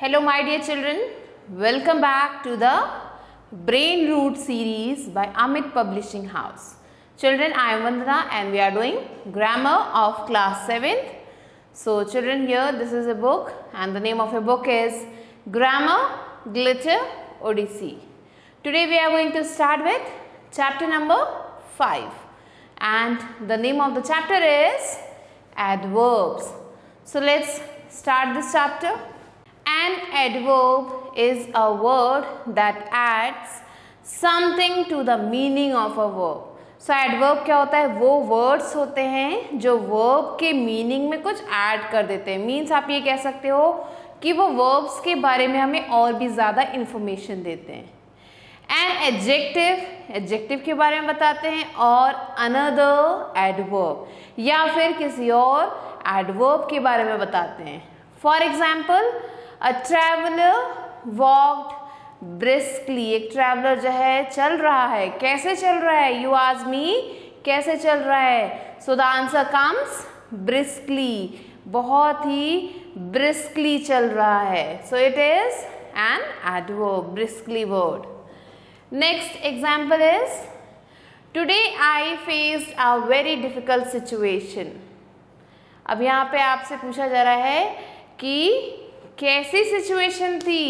Hello my dear children, welcome back to the Brain Root series by Amit Publishing House. Children, I am Vandana and we are doing grammar of class 7th. So children, here this is a book and the name of a book is Grammar Glitter Odyssey. Today we are going to start with chapter number 5 and the name of the chapter is Adverbs. So let's start this chapter. An adverb is a word that adds something to the meaning of a verb. So adverb क्या होता है? वो words होते हैं जो verb के meaning में कुछ add कर देते हैं. Means आप ये कह सकते हो कि वो verbs के बारे में हमें और भी ज़्यादा information देते हैं. An adjective के बारे में बताते हैं और another adverb या फिर किसी और adverb के बारे में बताते हैं. For example, A traveler walked briskly. एक traveler जो है चल रहा है. कैसे चल रहा है? You ask me, कैसे चल रहा है? So the answer comes briskly. बहुत ही briskly चल रहा है. So it is an adverb, briskly word. Next example is, today I faced a very difficult situation. अब यहाँ पे आपसे पूछा जा रहा है कि कैसी सिचुएशन थी,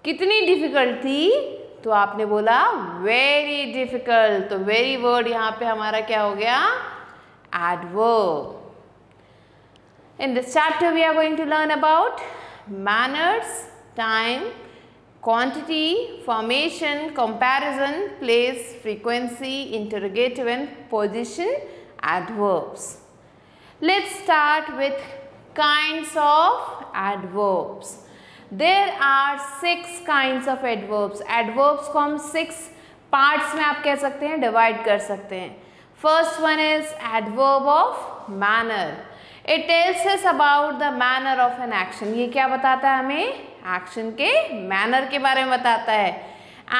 कितनी डिफिकल्ट थी, तो आपने बोला वेरी डिफिकल्ट. तो वेरी वर्ड यहाँ पे हमारा क्या हो गया? Adverb. In this chapter we are going to learn about manners, time, quantity, formation, comparison, place, frequency, interrogative and position adverbs. Let's start with kinds of adverbs. There are 6 kinds of adverbs. Adverbs को हम 6 parts में आप कह सकते हैं, divide कर सकते हैं. First one is adverb of manner. It tells us about the manner of an action. ये क्या बताता है हमें? Action के manner के बारे में बताता है.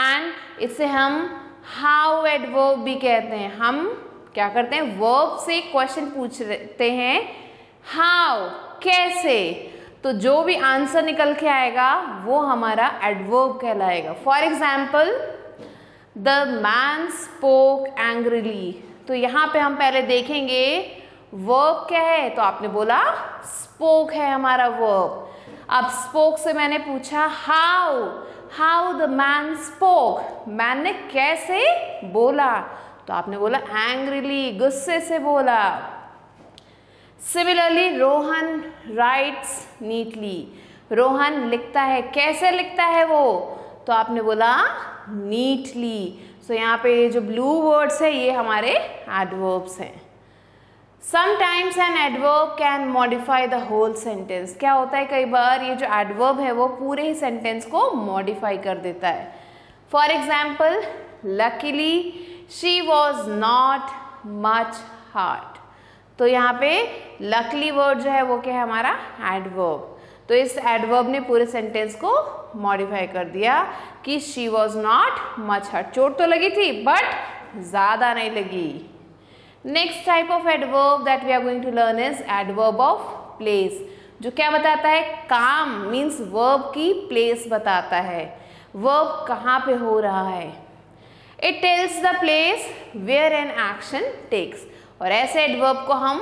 And इसे हम how adverb भी कहते हैं. हम क्या करते हैं? Verb से question पूछते हैं. How, कैसे, तो जो भी आंसर निकल के आएगा वो हमारा एडवर्ब कहलाएगा. For example, the man spoke angrily. तो यहाँ पे हम पहले देखेंगे वर्ब क्या है. तो आपने बोला स्पोक है हमारा वर्ब. अब स्पोक से मैंने पूछा how the man spoke. Man ने कैसे बोला, तो आपने बोला एंग्रीली, गुस्से से बोला. Similarly, Rohan writes neatly. Rohan लिखता है. कैसे लिखता है वो, तो आपने बोला neatly. So यहाँ पे जो blue words है ये हमारे adverbs हैं. Sometimes an adverb can modify the whole sentence. क्या होता है कई बार ये जो adverb है वो पूरे ही sentence को modify कर देता है. For example, luckily she was not much hurt. तो यहाँ पे लकली वर्ड जो है वो क्या है हमारा? एडवर्ब. तो इस एडवर्ब ने पूरे सेंटेंस को मॉडिफाई कर दिया कि she was not much hurt. चोट तो लगी थी बट ज़्यादा नहीं लगी. Next type of adverb that we are going to learn is adverb of place. जो क्या बताता है? काम मीन्स वर्ब की प्लेस बताता है. वर्ब कहाँ पे हो रहा है. It tells the place where an action takes. और ऐसे एडवर्ब को हम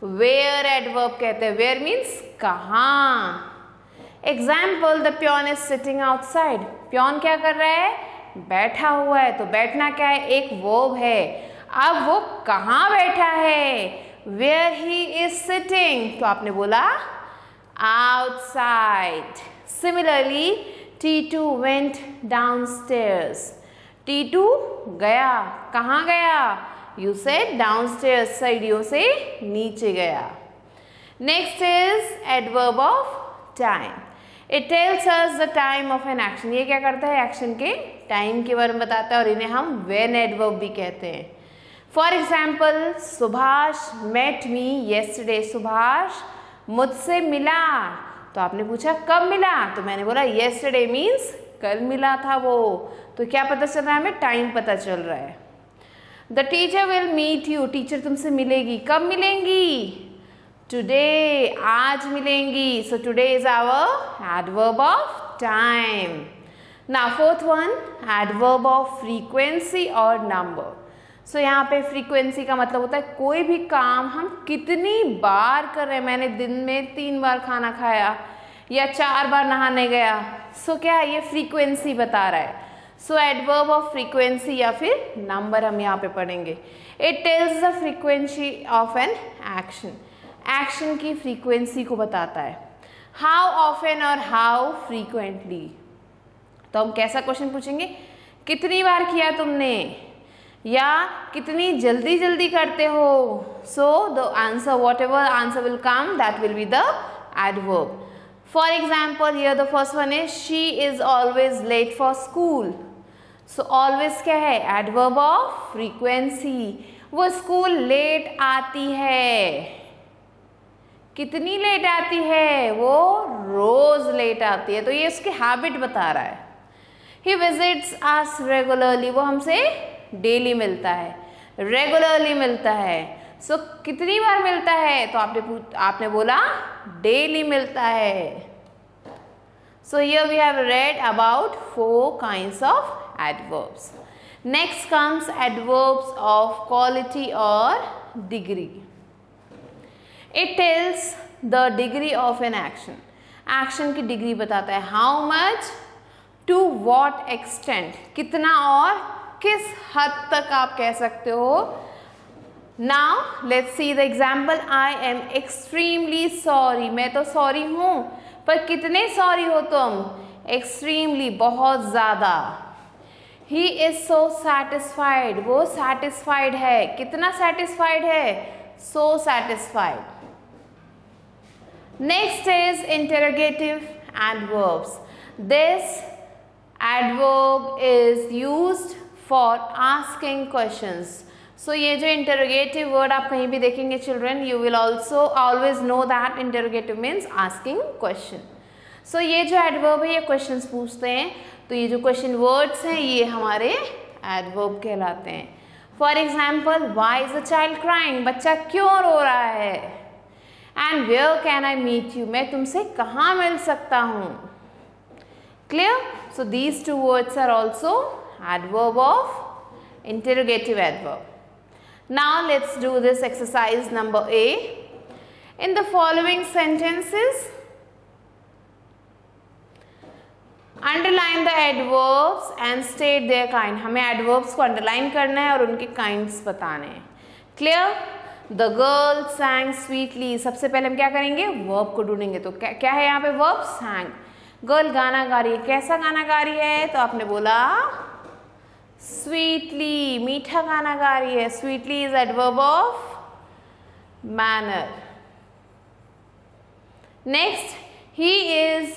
वेयर एडवर्ब कहते हैं. वेयर मीन्स कहाँ. Example, the peon is sitting outside. Peon क्या कर रहा है? बैठा हुआ है. तो बैठना क्या है? एक वर्ब है. अब वो कहाँ बैठा है? Where he is sitting. तो आपने बोला outside. Similarly, T2 went downstairs. T2 गया. कहाँ गया? You said downstairs. सीढ़ियों से नीचे गया. Next is adverb of time. It tells us the time of an action. ये क्या करता है? एक्शन के टाइम के बारे में बताता है और इन्हें हम when adverb भी कहते हैं. For example, Subhash met me yesterday. Subhash मुझसे मिला. तो आपने पूछा कब मिला, तो मैंने बोला yesterday means कल मिला था वो. तो क्या पता चल रहा है हमें? टाइम पता चल रहा है. The teacher will meet you. Teacher तुमसे मिलेगी. कब मिलेंगी? today, आज मिलेंगी. So today is our adverb of time. Now fourth one, adverb of frequency or number. So यहाँ पे frequency का मतलब होता है कोई भी काम हम कितनी बार कर रहे हैं. मैंने दिन में 3 बार खाना खाया या 4 बार नहाने गया. So क्या है, ये frequency बता रहा है. So adverb of frequency या फिर number हम यहाँ पे पढ़ेंगे. It tells the frequency of an action. Action की frequency को बताता है. How often और how frequently. तो हम कैसा क्वेश्चन पूछेंगे, कितनी बार किया तुमने या कितनी जल्दी जल्दी करते हो. So the answer, whatever answer will come, that will be the adverb. For example, here the first one is she is always late for school. So always क्या है, adverb of frequency. वो स्कूल लेट आती है. कितनी late आती है, वो रोज late आती है. तो ये उसकी हैबिट बता रहा है. He visits us regularly. वो हमसे डेली मिलता है, रेगुलरली मिलता है. सो कितनी बार मिलता है, तो आपने बोला डेली मिलता है. So here we have read about 4 kinds of adverbs. Next comes adverbs of quality or degree. It tells the degree of an action. Action की डिग्री बताता है. How much, to what extent, कितना और किस हद तक आप कह सकते हो. Now let's see the example. I am extremely sorry. मैं तो सॉरी हूँ, पर कितने सॉरी हो तुम. Extremely, बहुत ज़्यादा. He is so satisfied. वो satisfied है. कितना satisfied है, so satisfied. Next is interrogative adverbs. This adverb is used for asking questions. So ये जो interrogative word आप कहीं भी देखेंगे children, you will also always know that interrogative means asking question. So ये जो adverb है ये questions पूछते हैं. तो ये जो question words हैं ये हमारे adverb कहलाते हैं. For example, why is the child crying? बच्चा क्यों रो रहा है. And where can I meet you? मैं तुमसे कहाँ मिल सकता हूँ. Clear? So these 2 words are also adverb of interrogative adverb. Now let's do this exercise number A. In the following sentences, underline the adverbs and state their kind. हमें adverbs को underline करना है और उनके kinds बताने हैं. Clear? The girl sang sweetly. सबसे पहले हम क्या करेंगे, verb को ढूंढेंगे. तो क्या है यहाँ पे verb, sang. गर्ल गाना गा रही है. कैसा गाना गा रही है, तो आपने बोला स्वीटली, मीठा गाना गा रही है. Sweetly is adverb of manner. Next, he is,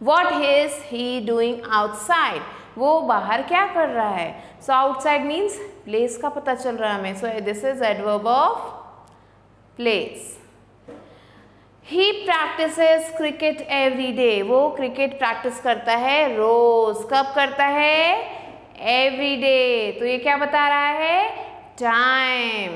what is he doing outside. वो बाहर क्या कर रहा है. सो आउटसाइड मीन्स प्लेस का पता चल रहा है हमें. So this is adverb of place. He practices cricket every day. वो क्रिकेट प्रैक्टिस करता है रोज. कब करता है, every day. तो ये क्या बता रहा है, time.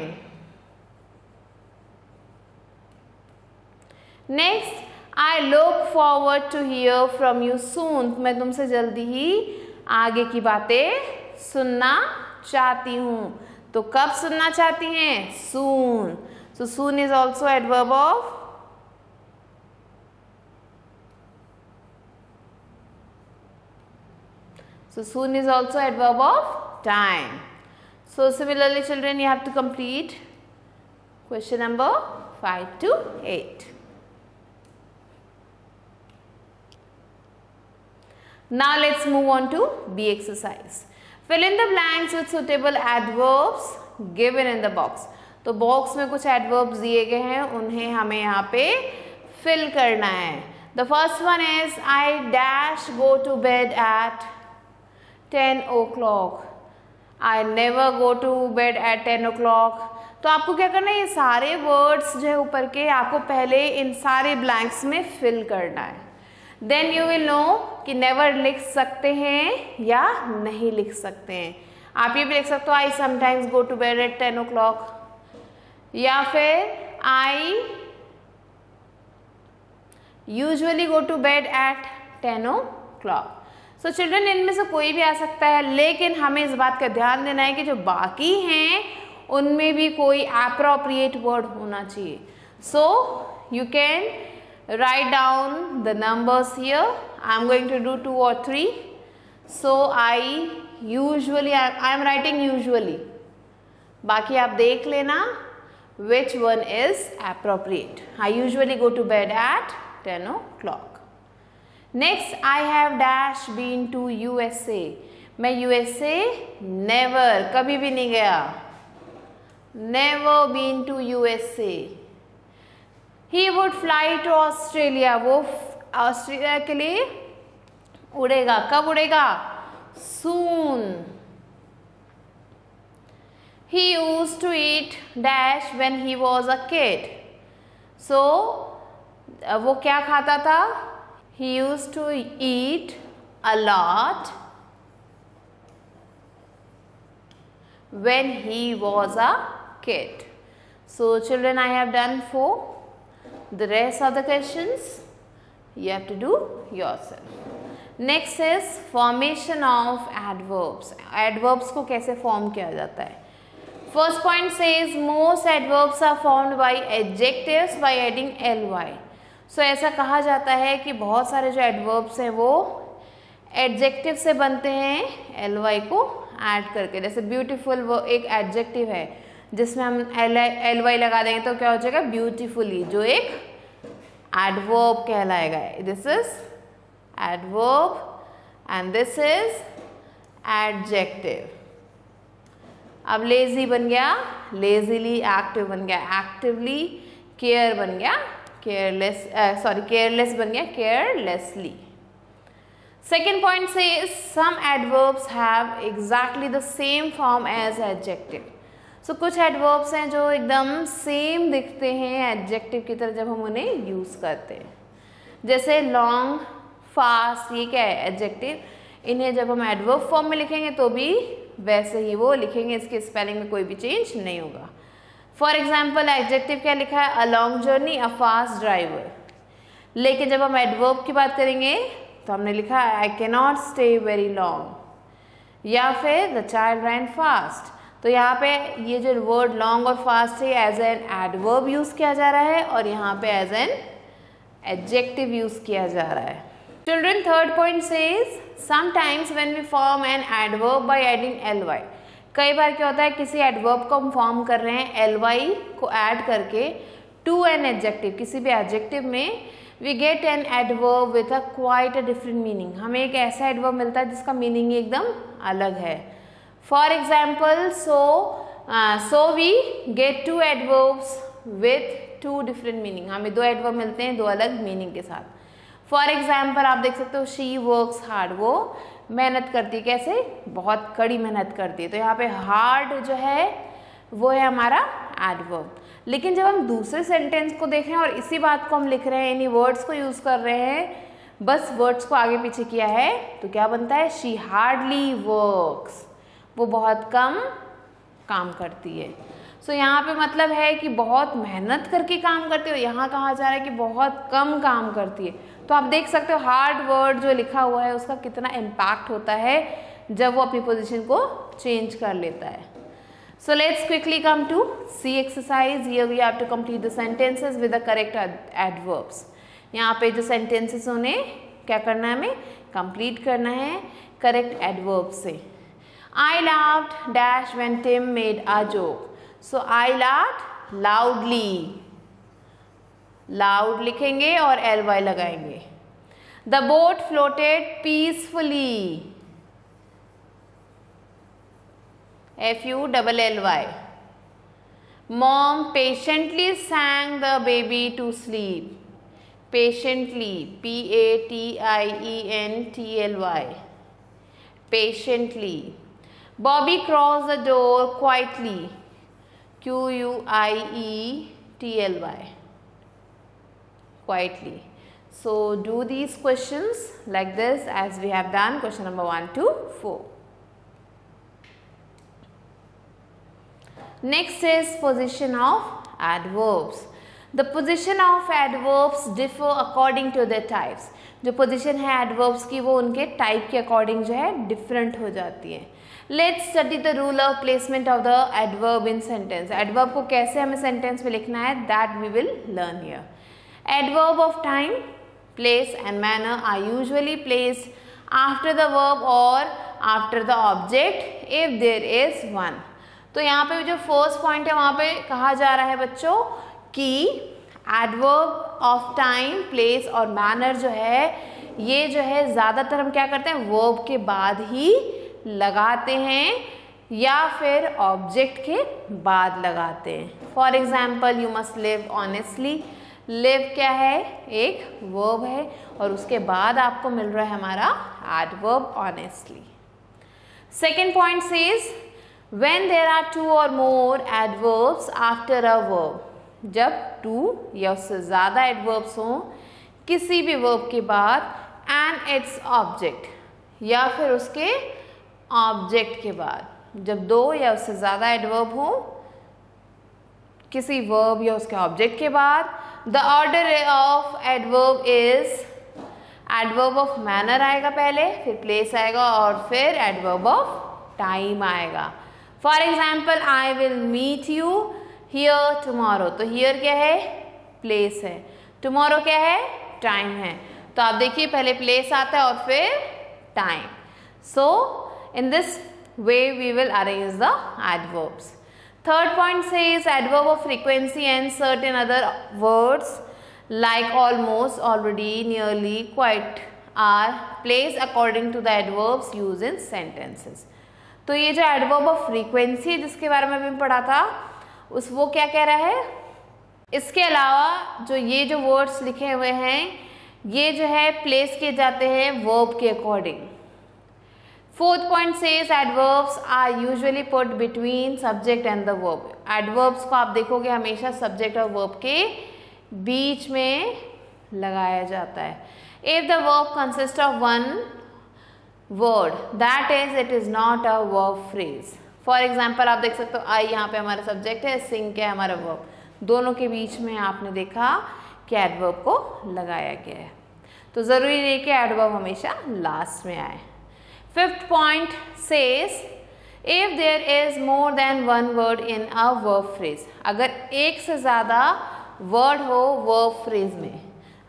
Next, I look forward to hear from you soon. मैं तुमसे जल्दी ही आगे की बातें सुनना चाहती हूँ. तो कब सुनना चाहती हैं, soon. So soon is also adverb of So soon is also adverb of time. So similarly children, you have to complete question number 5 to 8. Now let's move on to B exercise. Fill in the blanks with suitable adverbs given in the box. तो box में कुछ adverbs दिए गए हैं, उन्हें हमें यहाँ पे fill करना है. The first one is I dash go to bed at 10 o'clock. I never go to bed at 10 o'clock. तो आपको क्या करना है, ये सारे वर्ड्स जो है ऊपर के आपको पहले इन सारे ब्लैंक्स में फिल करना है. देन यू विल नो कि नेवर लिख सकते हैं या नहीं लिख सकते हैं. आप ये भी लिख सकते हो I sometimes go to bed at 10 o'clock, या फिर I usually go to bed at 10 o'clock. So children इनमें से कोई भी आ सकता है, लेकिन हमें इस बात का ध्यान देना है कि जो बाकी हैं उनमें भी कोई अप्रोप्रिएट वर्ड होना चाहिए. So you can write down the numbers here. I am going to do 2 or 3. So I am writing usually. बाकी आप देख लेना which one is appropriate. I usually go to bed at 10 o'clock. Next, I have dash been to USA. मैं USA never, कभी भी नहीं गया. Never been to USA. He would fly to Australia. वो ऑस्ट्रेलिया के लिए उड़ेगा. कब उड़ेगा? Soon. He used to eat dash when he was a kid. So वो क्या खाता था? He used to eat a lot when he was a kid. So children, I have done 4. The rest of the questions you have to do yourself. Next is formation of adverbs. Adverbs को कैसे form किया जाता है? First point says most adverbs are formed by adjectives by adding ly. So ऐसा कहा जाता है कि बहुत सारे जो adverbs हैं वो adjective से बनते हैं ly को ऐड करके. जैसे beautiful वो एक adjective है जिसमें हम ly लगा देंगे तो क्या हो जाएगा? beautifully, जो एक adverb कहलाएगा. This is adverb and this is adjective. अब लेजी बन गया लेजीली, एक्टिव बन गया एक्टिवली, केयर बन गया केयरलेस, केयरलेस बन गया केयरलेसली. सेकेंड पॉइंट से some adverbs have exactly the same form as adjective. So कुछ एडवर्ब्स हैं जो एकदम सेम दिखते हैं एडजेक्टिव की तरह जब हम उन्हें यूज करते हैं. जैसे लॉन्ग, फास्ट, ये क्या है? एडजेक्टिव. इन्हें जब हम एडवर्ब फॉर्म में लिखेंगे तो भी वैसे ही वो लिखेंगे, इसके स्पेलिंग में कोई भी चेंज नहीं होगा. फॉर एग्जाम्पल एडजेक्टिव क्या लिखा है? A long journey, a fast driver. लेकिन जब हम एडवर्ब की बात करेंगे तो हमने लिखा है I can not stay very long, या फिर द चाइल्ड रैन फास्ट. तो यहाँ पे ये जो वर्ड लॉन्ग और फास्ट है एज एन एडवर्ब यूज किया जा रहा है और यहाँ पे एज एन एडजेक्टिव यूज किया जा रहा है. Children, third point says sometimes when we form an adverb by adding ly. कई बार क्या होता है किसी एडवर्ब को हम फॉर्म कर रहे हैं ly को ऐड करके to an adjective, किसी भी एडजेक्टिव में we get an adverb with a quite a different meaning. हमें एक ऐसा एडवर्ब मिलता है जिसका मीनिंग एकदम अलग है. For example, so we get 2 adverbs with 2 different meaning. हमें 2 एडवर्ब मिलते हैं 2 अलग मीनिंग के साथ. फॉर एग्जाम्पल आप देख सकते हो शी वर्क्स हार्ड. वो मेहनत करती है. कैसे? बहुत कड़ी मेहनत करती है. तो यहाँ पे हार्ड जो है वो है हमारा एडवर्ब. लेकिन जब हम दूसरे सेंटेंस को देख रहे हैं और इसी बात को हम लिख रहे हैं, इन्हीं वर्ड्स को यूज कर रहे हैं, बस वर्ड्स को आगे पीछे किया है, तो क्या बनता है? She hardly works. वो बहुत कम काम करती है. सो यहाँ पे मतलब है कि बहुत मेहनत करके काम करती है. यहाँ कहा जा रहा है कि बहुत कम काम करती है. तो आप देख सकते हो हार्ड वर्ड जो लिखा हुआ है उसका कितना इम्पैक्ट होता है जब वो अपनी पोजीशन को चेंज कर लेता है. So let's quickly come to see exercise. Here we have to complete the sentences with the correct adverbs. यहाँ पे जो सेंटेंसेस उन्हें क्या करना है? हमें कंप्लीट करना है करेक्ट एडवर्ब से. I laughed dash when Tim made a joke. So I laughed loudly, loud लिखेंगे और ly लगाएंगे. The boat floated peacefully, FULLY. Mom patiently sang the baby to sleep. Patiently, PATIENTLY. Patiently. Bobby crossed the door quietly. QUIETLY. Quietly. So do these questions like this as we have done question number 1 to 4. Next is position of adverbs. The position of adverbs differ according to the types. जो position है adverbs की वो उनके type के according जो है different हो जाती है। Let's study the rule of placement of the adverb in sentence. Adverb को कैसे हमें सेंटेंस में लिखना है, that we will learn here. Adverb of time, place and manner are usually placed after the verb और after the object if there is one. तो यहाँ पे जो फर्स्ट पॉइंट है वहाँ पे कहा जा रहा है बच्चों कि एडवर्ब ऑफ टाइम, प्लेस और मैनर जो है ये जो है ज़्यादातर हम क्या करते हैं, वर्ब के बाद ही लगाते हैं या फिर ऑब्जेक्ट के बाद लगाते हैं। For example, you must live honestly. Live क्या है, एक वर्ब है और उसके बाद आपको मिल रहा है हमारा adverb honestly. Second point says when there are two or more adverbs after a verb, जब टू या उससे ज़्यादा एडवर्ब्स हों किसी भी वर्ब के बाद and its object या फिर उसके ऑब्जेक्ट के बाद, जब दो या उससे ज़्यादा एडवर्ब हों किसी वर्ब या उसके ऑब्जेक्ट के बाद, the order of adverb is adverb of manner आएगा पहले, फिर प्लेस आएगा और फिर एडवर्ब ऑफ टाइम आएगा। For example, I will meet you here tomorrow. तो हियर क्या है, प्लेस है, टुमारो क्या है, टाइम है। तो आप देखिए पहले प्लेस आता है और फिर time. So in this way we will arrange the adverbs. Third point says adverb of frequency and certain other words like almost, already, nearly, quite are placed according to the adverbs used in sentences। तो ये जो adverb of frequency जिसके बारे में भी पढ़ा था उस वो क्या कह रहा है, इसके अलावा जो ये जो वर्ड्स लिखे हुए हैं ये जो है प्लेस किए जाते हैं वर्ब के according. Fourth point says adverbs are usually put between subject and the verb. Adverbs को आप देखोगे हमेशा सब्जेक्ट और वर्ब के बीच में लगाया जाता है। If the verb consist of one word that is it is not a verb phrase. For example आप देख सकते हो आई यहाँ पे हमारा सब्जेक्ट है, सिंग क्या है हमारा वर्ब, दोनों के बीच में आपने देखा कि एडवर्ब को लगाया गया है। तो ज़रूरी नहीं कि एडवर्ब हमेशा लास्ट में आए। Fifth point says if there is more than one word in a verb phrase. अगर एक से ज़्यादा वर्ड हो वर्ब फ्रेज में,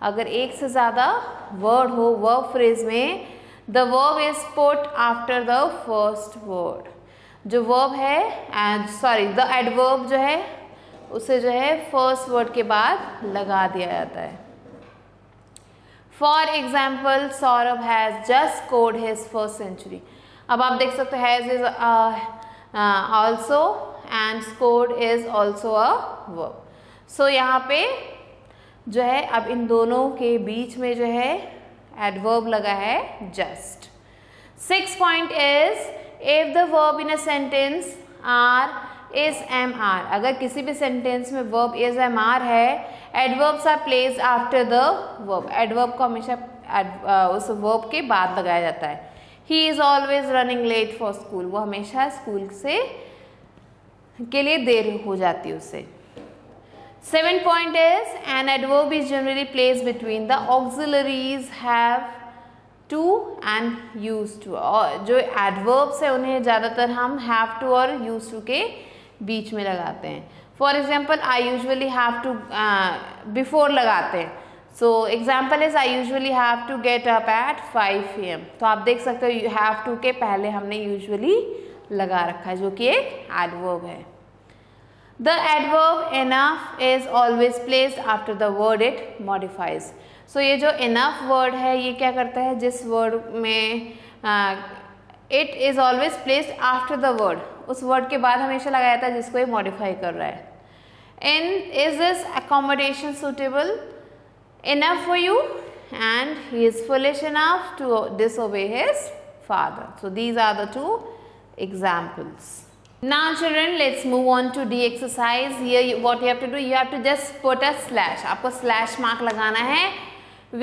अगर एक से ज़्यादा वर्ड हो वर्ब फ्रेज में, the verb is put after the first word. जो वर्ब है द एडवर्ब जो है उसे जो है फर्स्ट वर्ड के बाद लगा दिया जाता है। For example, Saurabh has just scored his first century. अब आप देख सकते हो has is also and scored is also a verb. So यहाँ पे जो है अब इन दोनों के बीच में जो है एडवर्ब लगा है just. Six point is if the verb in a sentence are is am are. अगर किसी भी सेंटेंस में वर्ब इज एम आर है, adverbs are placed after the verb. Adverb को हमेशा उस वर्ब के बाद लगाया जाता है। He is always running late for school. वो हमेशा स्कूल से के लिए देर हो जाती है उससे। Seventh point is an adverb is generally placed between the auxiliaries have to and used to। और जो adverbs है उन्हें ज़्यादातर हम have to और used to के बीच में लगाते हैं। For example, I usually have to before लगाते हैं। So example is I usually have to get up at 5 PM। तो आप देख सकते हो have to के पहले हमने usually लगा रखा है जो कि एक adverb है। The adverb enough is always placed after the word it modifies। So ये जो enough word है ये क्या करता है, जिस word में it is always placed after the word, उस word के बाद हमेशा लगाया जाता है जिसको ये modify कर रहा है। Is this accommodation suitable enough for you? And he is foolish enough to disobey his father। So these are the two examples। Now children, let's move on to D exercise। Here what you have to do, you have to just put a slash। आपको slash mark लगाना है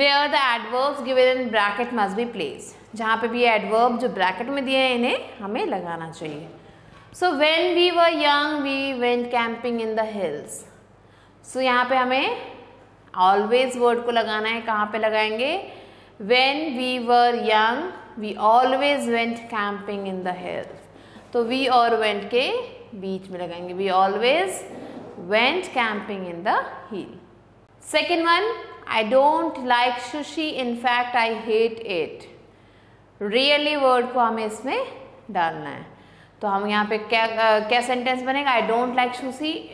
where the adverbs given in bracket must be placed। जहाँ पे भी adverb जो bracket में दिए हैं इन्हें हमें लगाना चाहिए। So when we were young we went camping in the hills। सो यहाँ पे हमें ऑलवेज वर्ड को लगाना है. कहाँ पे लगाएंगे? When we were young, we always went camping in the hills. तो we और went के बीच में लगाएंगे. We always went camping in the hill. Second one, I don't like sushi. In fact, I hate it. Really word को हमें इसमें डालना है. तो हम यहाँ पे क्या सेंटेंस बनेगा? I don't like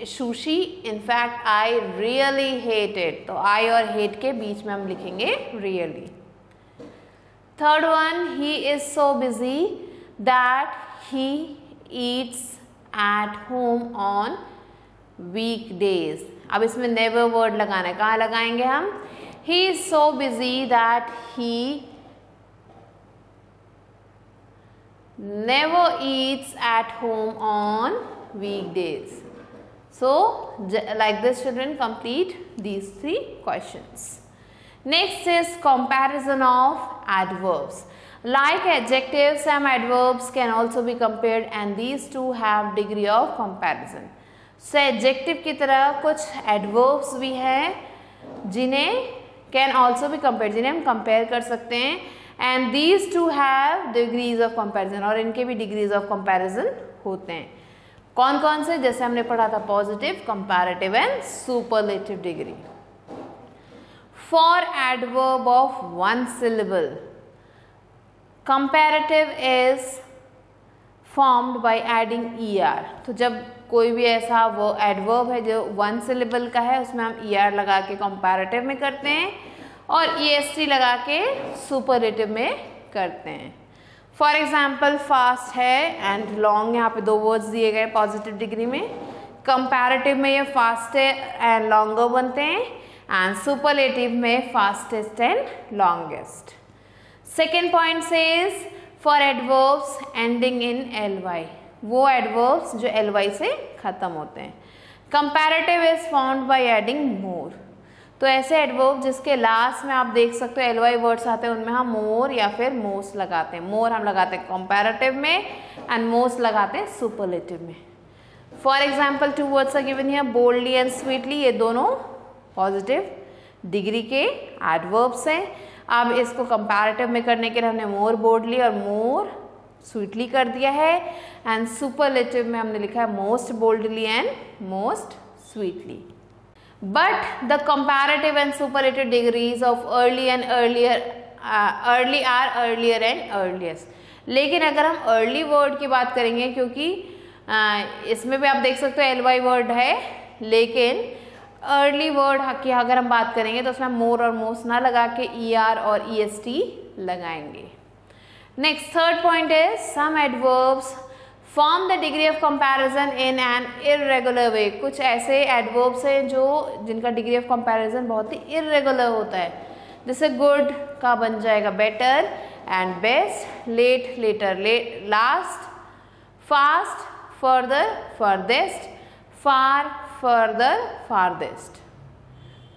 sushi, in fact I really hate it. तो आई और हेट के बीच में हम लिखेंगे really. Third one, he is so busy that he eats at home on weekdays. अब इसमें नेवर वर्ड लगाना है. कहाँ लगाएंगे हम? He is so busy that he never eats at home on weekdays. So like this children complete these 3 questions. Next is comparison of adverbs. Like adjectives, some adverbs can also be compared and these two have degree of comparison. So adjective की तरह कुछ adverbs भी हैं जिन्हें can also be compared, जिन्हें हम compare कर सकते हैं. And these two have degrees of comparison और इनके भी degrees of comparison होते हैं. कौन कौन से? जैसे हमने पढ़ा था positive, comparative and superlative degree. For adverb of one syllable, comparative is formed by adding er. तो जब कोई भी ऐसा वो adverb है जो one syllable का है उसमें हम er लगा के comparative में करते हैं और est लगा के सुपरलेटिव में करते हैं. फॉर एग्जाम्पल फास्ट है एंड लॉन्ग, यहाँ पे 2 वर्ड्स दिए गए पॉजिटिव डिग्री में. कंपैरेटिव में ये फास्ट एंड लॉन्गर बनते हैं एंड सुपरलेटिव में fastest and longest. Second point says for adverbs ending in ly, वो एडवर्ब्स जो ly से खत्म होते हैं. Comparative is found by adding more. तो ऐसे एडवर्ब जिसके लास्ट में आप देख सकते हो ly वर्ड्स आते हैं उनमें हम मोर या फिर मोस्ट लगाते हैं. मोर हम लगाते हैं कंपैरेटिव में एंड मोस्ट लगाते हैं सुपरलेटिव में. For example 2 words are given here, boldly and sweetly. ये दोनों पॉजिटिव डिग्री के एडवर्ब्स हैं. अब इसको कंपैरेटिव में करने के लिए हमने मोर बोल्डली और मोर स्वीटली कर दिया है एंड सुपरलेटिव में हमने लिखा है most boldly and most sweetly. But the comparative and superlative degrees of early and earlier, early are earlier and earliest. लेकिन अगर हम early word की बात करेंगे क्योंकि इसमें भी आप देख सकते हो ly word है, लेकिन early word की अगर हम बात करेंगे तो उसमें more और most ना लगा के er और est लगाएंगे. Next third point is some adverbs form the degree of comparison in an irregular way. कुछ ऐसे adverbs हैं जो जिनका degree of comparison बहुत ही irregular होता है. जैसे good का बन जाएगा better and best, late later, last, fast further furthest, far further farthest.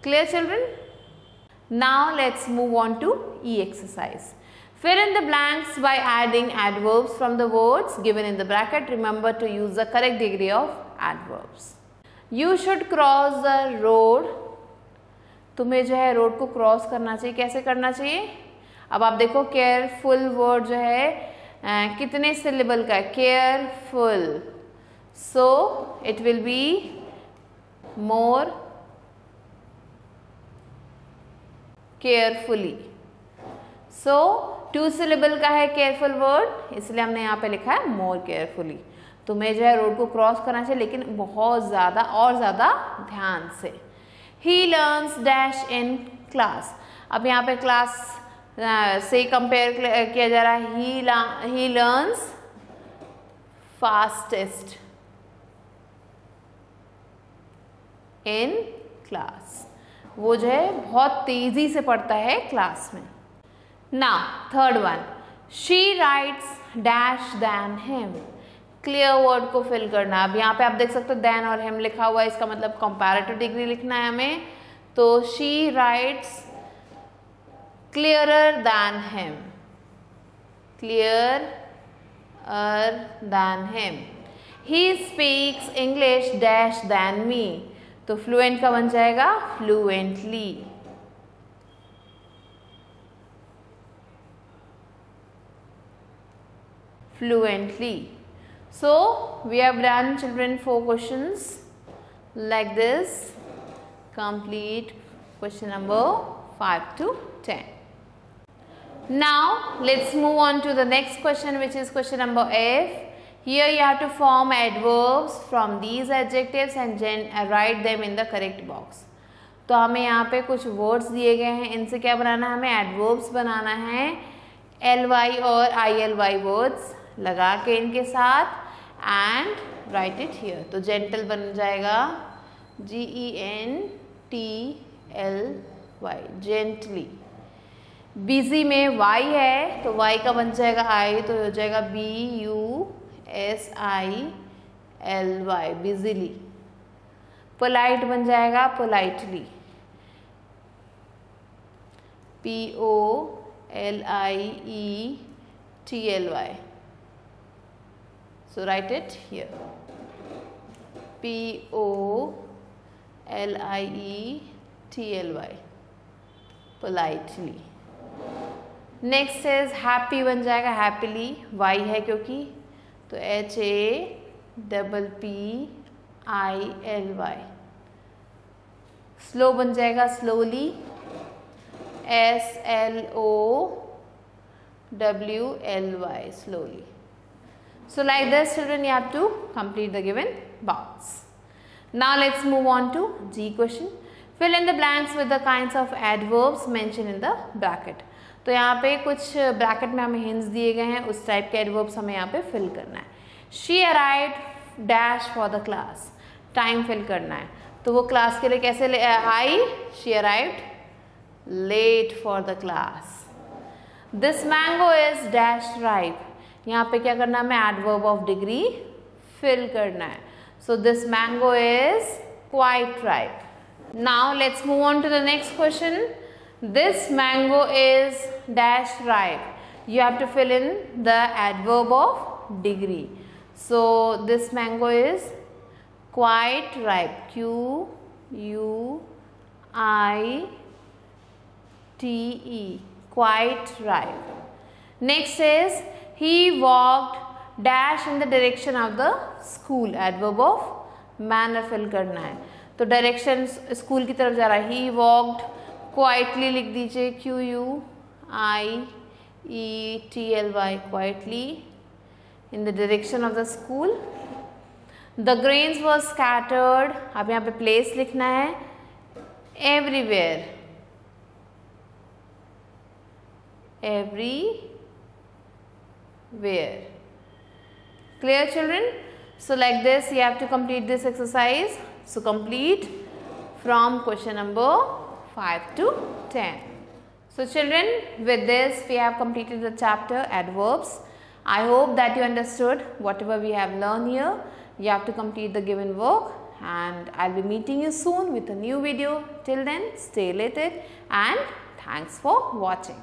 Clear children? Now let's move on to E exercise. Fill in the blanks by adding adverbs from the words given in the bracket. Remember to use the correct degree of adverbs. You should cross the road. तुम्हें जो है road को cross करना चाहिए. कैसे करना चाहिए? अब आप देखो केयरफुल वर्ड जो है कितने सिलेबल का है? Careful. So it will be more carefully. So 2 syllable का है केयरफुल वर्ड, इसलिए हमने यहाँ पे लिखा है मोर केयरफुली. तुम्हें जो है रोड को क्रॉस करना चाहिए लेकिन बहुत ज़्यादा और ज़्यादा ध्यान से. He learns dash in class. अब यहाँ पे क्लास से कंपेयर किया जा रहा है. He learns fastest in class. वो जो है बहुत तेज़ी से पढ़ता है क्लास में. Now, third one, she writes dash than him. Clear word को fill करना. अब यहाँ पे आप देख सकते हो than और him लिखा हुआ है, इसका मतलब comparative degree लिखना है हमें. तो she writes clearer than him. Clearer than him. He speaks English dash than me. तो फ्लुएंट का बन जाएगा fluently. Fluently. So we have done, children, 4 questions like this. Complete question number 5 to 10. Now let's move on to the next question, which is question number F. Here you have to form adverbs from these adjectives and write them in the correct box. तो हमें यहाँ पे कुछ words दिए गए हैं, इनसे क्या बनाना है, हमें adverbs बनाना है, ly और ily words लगा के इनके साथ एंड राइट इट हियर। तो जेंटल बन जाएगा GENTLY, जेंटली। बिजी में y है तो y का बन जाएगा I, तो हो जाएगा BUSILY, बिजीली। पोलाइट बन जाएगा politely, POLIETLY। So write it here, POLIETLY, politely. Next is happy बन जाएगा happily, y है क्योंकि, तो HAPPILY। slow बन जाएगा slowly, SLOWLY, slowly. So like this, children, you have to complete the given box. Now let's move on to G question. Fill in the blanks with the kinds of adverbs mentioned in the bracket. तो यहाँ पे कुछ bracket में हमें hints दिए गए हैं, उस टाइप के adverbs हमें यहाँ पे fill करना है. She arrived dash for the class. Time fill करना है, तो वो क्लास के लिए कैसे आई? She arrived late for the class. This mango is dash ripe. यहाँ पे क्या करना है, हमें adverb of degree fill करना है. So this mango is quite ripe. Now let's move on to the next question. This mango is dash ripe. You have to fill in the adverb of degree. So this mango is quite ripe. QUITE, quite ripe. Next is he walked dash in the direction of the school. Adverb of manner fill करना है, तो direction school की तरफ जा रहा है. He walked quietly लिख दीजिए, QUIETLY, quietly in the direction of the school. The grains were scattered. अब यहाँ पे place लिखना है, everywhere, everywhere. Clear, children? So like this you have to complete this exercise. So complete from question number 5 to 10. So children, with this we have completed the chapter adverbs. I hope that you understood whatever we have learned here. You have to complete the given work, and I'll be meeting you soon with a new video. Till then, stay elated and thanks for watching.